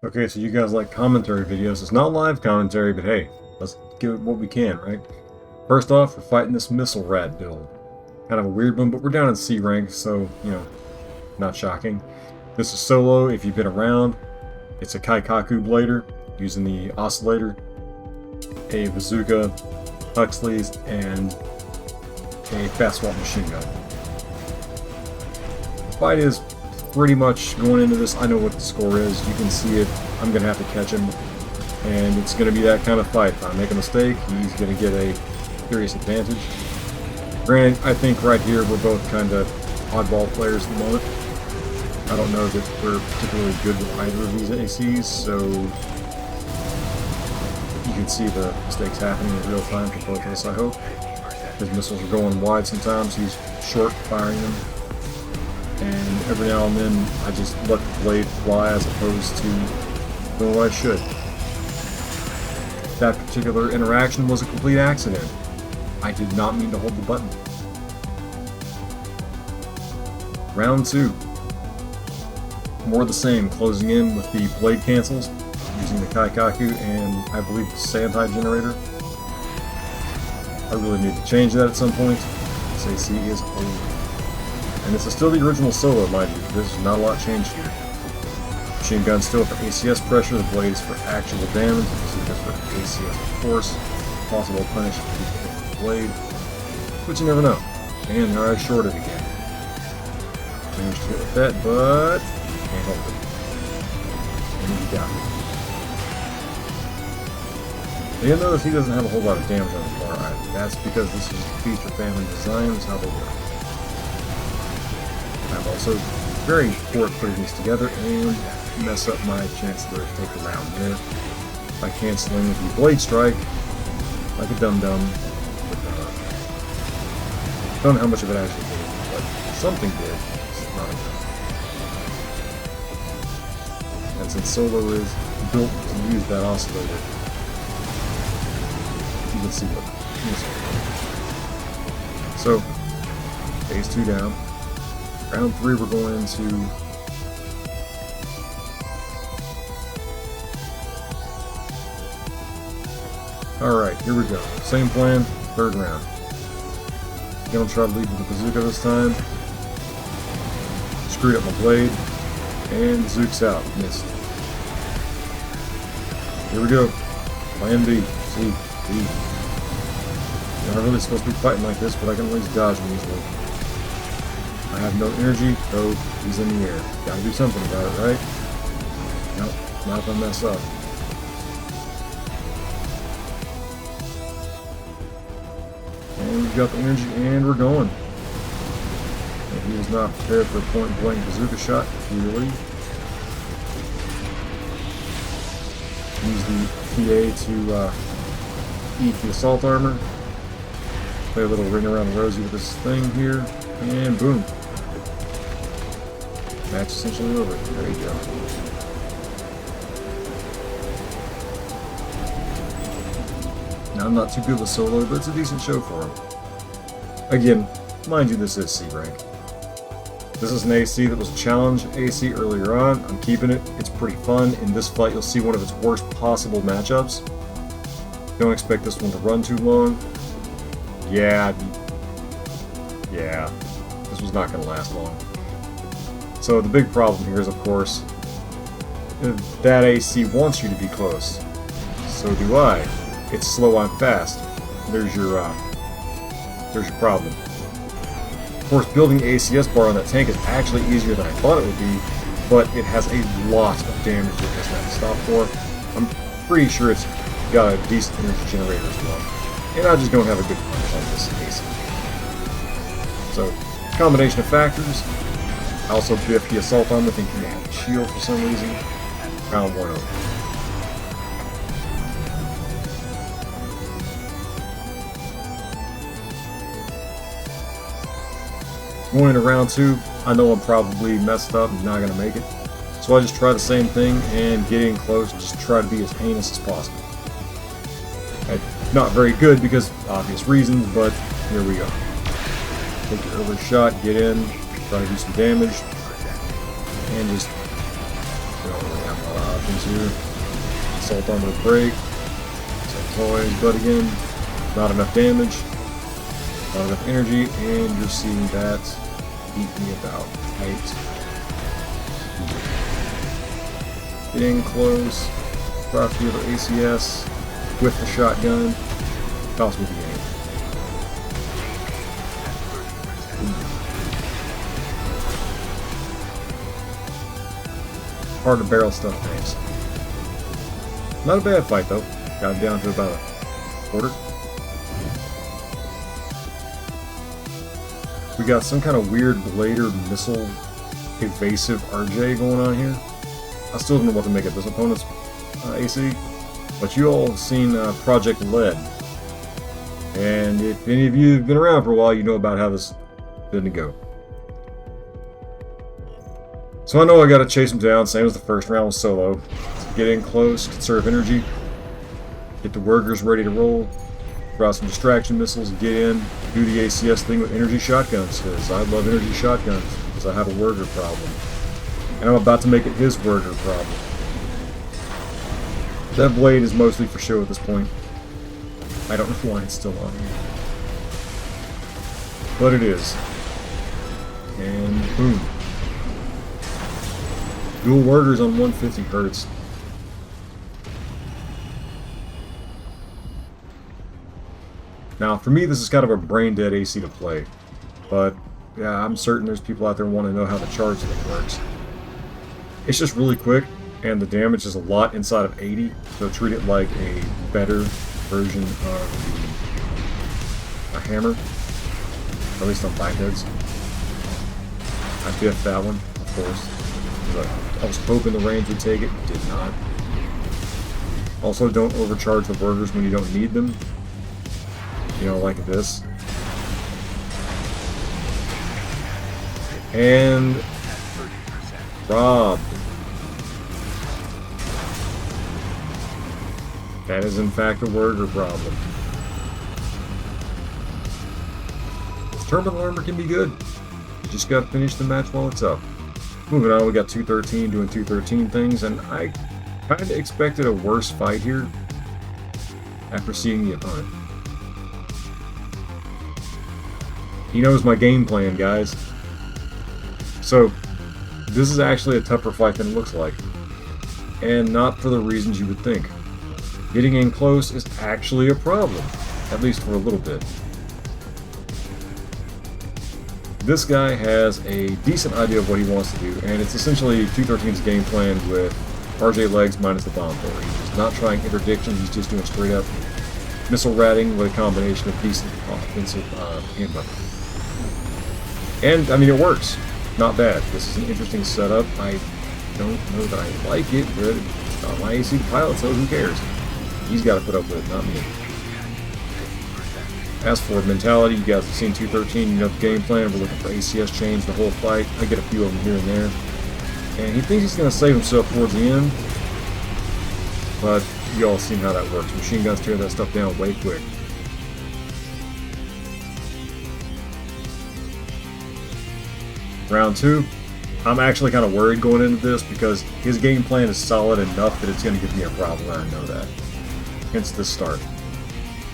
Okay, so you guys like commentary videos. It's not live commentary, but hey, let's give it what we can, right? First off, we're fighting this missile rat build. Kind of a weird one, but we're down in C rank, so, you know, not shocking. This is solo, if you've been around. It's a Kaikaku blader, using the oscillator, a bazooka, Huxley's, and a fast swap machine gun. The fight is pretty much going into this. I know what the score is. You can see it. I'm going to have to catch him. And it's going to be that kind of fight. If I make a mistake, he's going to get a serious advantage. Granted, I think right here we're both kind of oddball players at the moment. I don't know that we're particularly good with either of these ACs, so you can see the mistakes happening in real time for both of us, I hope. His missiles are going wide sometimes. He's short firing them. And every now and then I just let the blade fly as opposed to doing what I should. That particular interaction was a complete accident. I did not mean to hold the button. Round 2. More of the same, closing in with the blade cancels, using the Kaikaku and I believe the Sandhide generator. I really need to change that at some point. This AC is old. And this is still the original solo, mind you. There's not a lot changed here. Machine gun still for ACS pressure, the blade is for actual damage, so that's for ACS force. Possible punish if you hit the blade, but you never know. And there I shorted again. Managed to hit with that, but can't help it. And he got me. You'll notice he doesn't have a whole lot of damage on the bar either. That's because this is the feature family design, is how they work. I'm also very poor at putting these together and mess up my chance to take the round there by canceling the blade strike like a dum-dum. Don't know how much of it actually did, but something did. It's not enough. And since solo is built to use that oscillator, you can see what it is. So, phase 2 down. Round 3 we're going into alright, here we go. Same plan, third round. Gonna try to lead with the bazooka this time. Screwed up my blade. And Zook's out. Missed. Here we go. Plan B. C. D. You're not really supposed to be fighting like this, but I can at least dodge him easily. I have no energy, though he's in the air. Gotta do something about it, right? Nope, not if I mess up. And we've got the energy, and we're going. And he was not prepared for a point-blank bazooka shot, clearly. Use the PA to eat the assault armor. Play a little ring around the rosy with this thing here, and boom. Match essentially over. There you go. Now, I'm not too good with solo, but it's a decent show for him. Again, mind you, this is C rank. This is an AC that was a challenge AC earlier on. I'm keeping it. It's pretty fun. In this fight, you'll see one of its worst possible matchups. Don't expect this one to run too long. Yeah, this was not going to last long. So the big problem here is, of course, that AC wants you to be close. So do I. It's slow, I'm fast. There's your problem. Of course, building ACS bar on that tank is actually easier than I thought it would be, but it has a lot of damage it doesn't have to stop for. I'm pretty sure it's got a decent energy generator as well. And I just don't have a good punch on this AC. So, combination of factors. I also biffed the assault armor thinking they had a shield for some reason. Round 1 over. Going into round 2, I know I'm probably messed up and not going to make it. So I just try the same thing and get in close and just try to be as heinous as possible. Not very good because obvious reasons, but here we go. Take your early shot, get in, try to do some damage, and just don't really have a lot options here. Assault armor break. So toys, but again, not enough damage, not enough energy, and you're seeing that beat me about. Right. Get in close, drop the other ACS with the shotgun, toss me the game. Hard to barrel stuff tanks. Not a bad fight though. Got it down to about a quarter. We got some kind of weird blader missile evasive RJ going on here. I still don't know what to make of this opponent's AC, but you all have seen Project Lead. And if any of you have been around for a while, you know about how this didn't go. So I know I gotta chase him down, same as the first round with Solo. Get in close, conserve energy, get the workers ready to roll, draw some distraction missiles, get in, do the ACS thing with energy shotguns, because I love energy shotguns, because I have a worker problem. And I'm about to make it his worker problem. That blade is mostly for show at this point. I don't know why it's still on here. But it is. And boom. Dual workers on 150 hertz. Now, for me, this is kind of a brain-dead AC to play. But, yeah, I'm certain there's people out there who want to know how the charge thing works. It's just really quick, and the damage is a lot inside of 80, so treat it like a better version of a hammer. At least on bipeds. I biffed that one, of course. I was hoping the range would take it, did not. Also, don't overcharge the workers when you don't need them. You know, like this. And Rob. That is in fact a worker problem. Terminal armor can be good. You just gotta finish the match while it's up. Moving on, we got 213 doing 213 things, and I kinda expected a worse fight here after seeing the opponent. He knows my game plan, guys. So, this is actually a tougher fight than it looks like. And not for the reasons you would think. Getting in close is actually a problem, at least for a little bit. This guy has a decent idea of what he wants to do, and it's essentially 213's game plan with RJ legs minus the bomb thrower. He's not trying interdiction, he's just doing straight up missile ratting with a combination of decent offensive hand weapon. And, I mean, it works. Not bad. This is an interesting setup. I don't know that I like it, but it's not my AC pilot, so who cares? He's got to put up with it, not me. As for mentality, you guys have seen 213, you know the game plan. We're looking for ACS change the whole fight. I get a few of them here and there. And he thinks he's going to save himself towards the end. But you all seen how that works. Machine guns tear that stuff down way quick. Round 2, I'm actually kind of worried going into this because his game plan is solid enough that it's going to give me a problem, and I know that. Hence the start.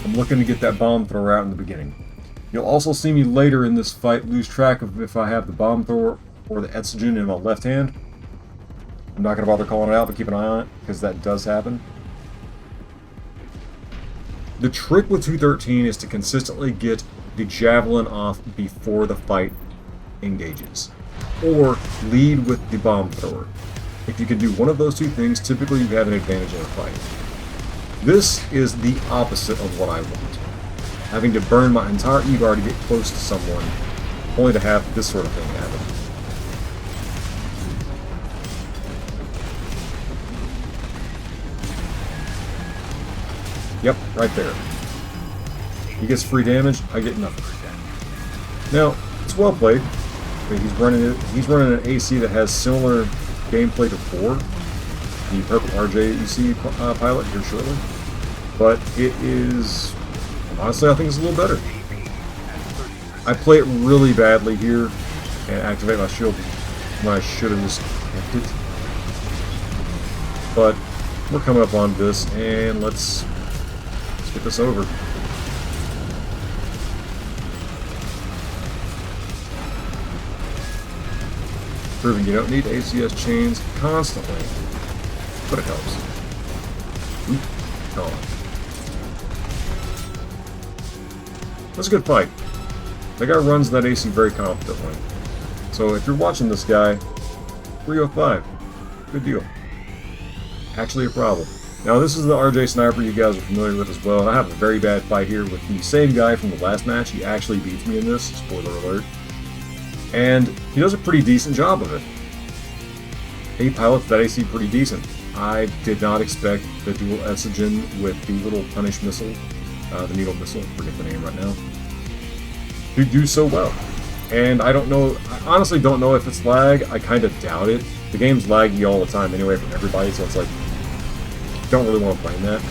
I'm looking to get that bomb thrower out in the beginning. You'll also see me later in this fight lose track of if I have the bomb thrower or the Etsugen in my left hand. I'm not going to bother calling it out, but keep an eye on it, because that does happen. The trick with 213 is to consistently get the javelin off before the fight engages, or lead with the bomb thrower. If you can do one of those two things, typically you have an advantage in a fight. This is the opposite of what I want. Having to burn my entire EVAR to get close to someone, only to have this sort of thing happen. Yep, right there. He gets free damage, I get nothing. Now, it's well played. He's running an AC that has similar gameplay to 4, the purple RJ you see pilot here shortly. But it is, honestly, I think it's a little better. I play it really badly here and activate my shield when I should have just kept it. But we're coming up on this, and let's get this over. Proving you don't need ACS chains constantly, but it helps. Oop, gone. That's a good fight. That guy runs that AC very confidently. So if you're watching this guy, 305. Good deal. Actually a problem. Now this is the RJ Sniper you guys are familiar with as well. And I have a very bad fight here with the same guy from the last match. He actually beats me in this, spoiler alert. And he does a pretty decent job of it. He pilots that AC pretty decent. I did not expect the dual Essogen with the little punish missile, the needle missile, forget the name right now, to do so well. And I don't know, I honestly don't know if it's lag. I kind of doubt it. The game's laggy all the time anyway from everybody, so it's like, don't really want to blame that.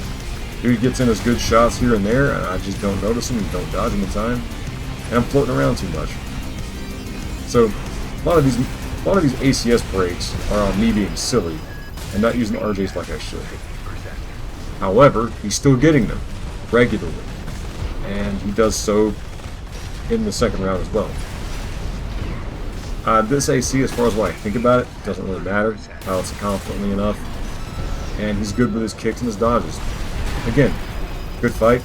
Dude gets in his good shots here and there, and I just don't notice him and don't dodge him in time. And I'm floating around too much. So a lot of these ACS breaks are on me being silly and not using RJs like I should. However, he's still getting them regularly, and he does so in the second round as well. This AC, as far as what I think about it, doesn't really matter. Pilots it confidently enough, and he's good with his kicks and his dodges. Again, good fight.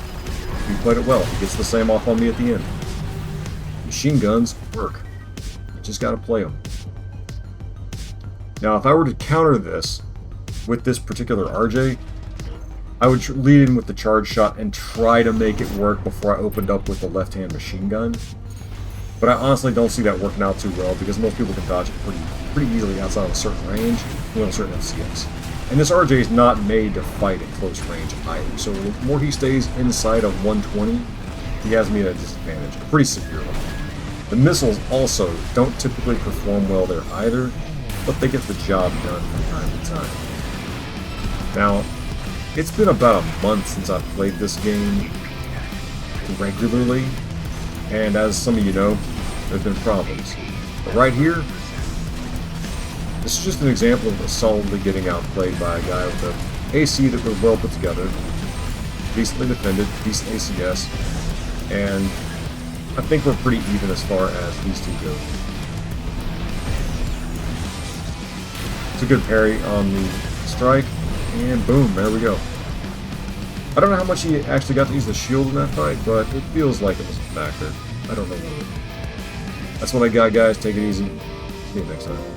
He played it well. He gets the same off on me at the end. Machine guns work. Just gotta play them. Now, if I were to counter this with this particular RJ, I would lead in with the charge shot and try to make it work before I opened up with the left-hand machine gun. But I honestly don't see that working out too well because most people can dodge it pretty easily outside of a certain range with a certain FCS. And this RJ is not made to fight at close range either. So the more he stays inside of 120, he has me at a disadvantage, a pretty severe one. The missiles also don't typically perform well there either, but they get the job done from time to time. Now, it's been about a month since I've played this game regularly, and as some of you know, there's been problems. But right here, this is just an example of solidly getting outplayed by a guy with an AC that was well put together, decently defended, decent ACS, and I think we're pretty even as far as these two go. It's a good parry on the strike, and boom, there we go. I don't know how much he actually got to use the shield in that fight, but it feels like it was a factor. I don't know what. That's what I got, guys. Take it easy. See you next time.